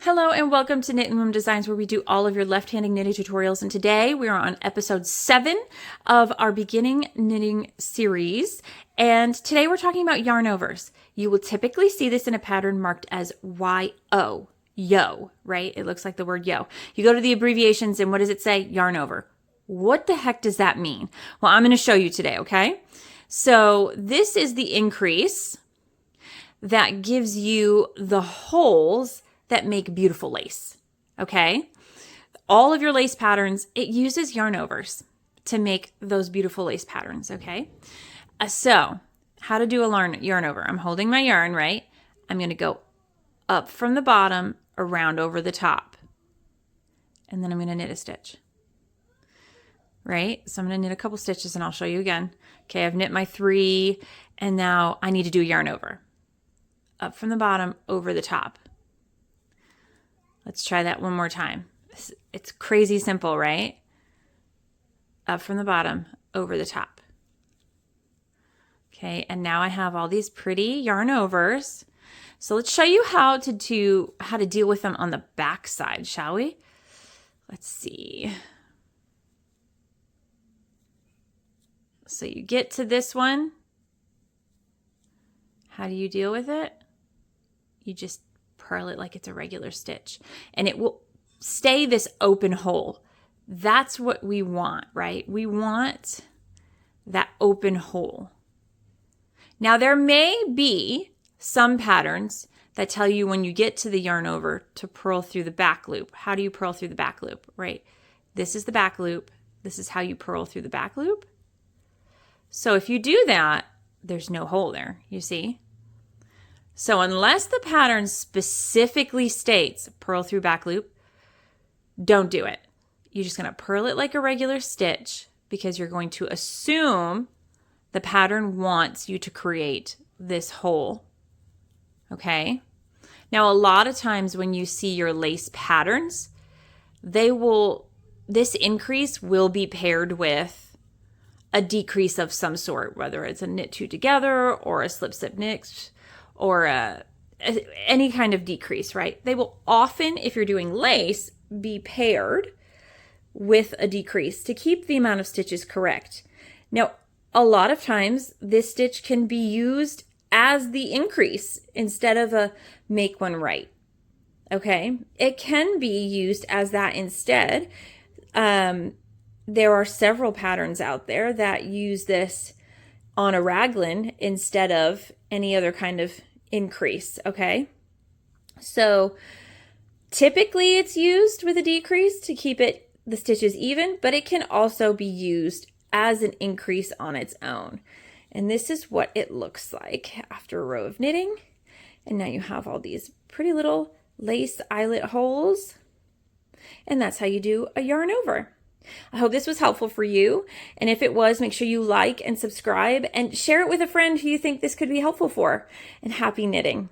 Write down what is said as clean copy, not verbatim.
Hello and welcome to Knit and Loom Designs, where we do all of your left-handed knitting tutorials. And today we are on episode 7 of our beginning knitting series. And today we're talking about yarn overs. You will typically see this in a pattern marked as YO, yo, right? It looks like the word yo. You go to the abbreviations and what does it say? Yarn over. What the heck does that mean? Well, I'm going to show you today, okay? So this is the increase that gives you the holes that make beautiful lace, okay? All of your lace patterns, it uses yarn overs to make those beautiful lace patterns, okay? So how to do a yarn over. I'm holding my yarn, right? I'm going to go up from the bottom, around over the top, and then I'm going to knit a stitch, right? So I'm going to knit a couple stitches and I'll show you again. Okay, I've knit my 3, and now I need to do a yarn over. Up from the bottom, over the top. Let's try that one more time. It's crazy simple, right? Up from the bottom, over the top. Okay, and now I have all these pretty yarn overs. So let's show you how to deal with them on the back side, shall we? Let's see. So you get to this one. How do you deal with it? You just purl it like it's a regular stitch, and it will stay this open hole. That's what we want, right? We want that open hole. Now there may be some patterns that tell you when you get to the yarn over to purl through the back loop. How do you purl through the back loop, right? This is the back loop. This is how you purl through the back loop. So if you do that, there's no hole there, you see? So unless the pattern specifically states purl through back loop, don't do it. You're just going to purl it like a regular stitch because you're going to assume the pattern wants you to create this hole. Okay? Now, a lot of times when you see your lace patterns, this increase will be paired with a decrease of some sort, whether it's a knit 2 together or a slip stitch knit, or any kind of decrease, right? They will often, if you're doing lace, be paired with a decrease to keep the amount of stitches correct. Now, a lot of times this stitch can be used as the increase instead of a make one right, okay? It can be used as that instead. There are several patterns out there that use this on a raglan instead of any other kind of increase, okay? So typically it's used with a decrease to keep the stitches even, but it can also be used as an increase on its own. And this is what it looks like after a row of knitting. And now you have all these pretty little lace eyelet holes. And that's how you do a yarn over. I hope this was helpful for you. And if it was, make sure you like and subscribe and share it with a friend who you think this could be helpful for. And happy knitting.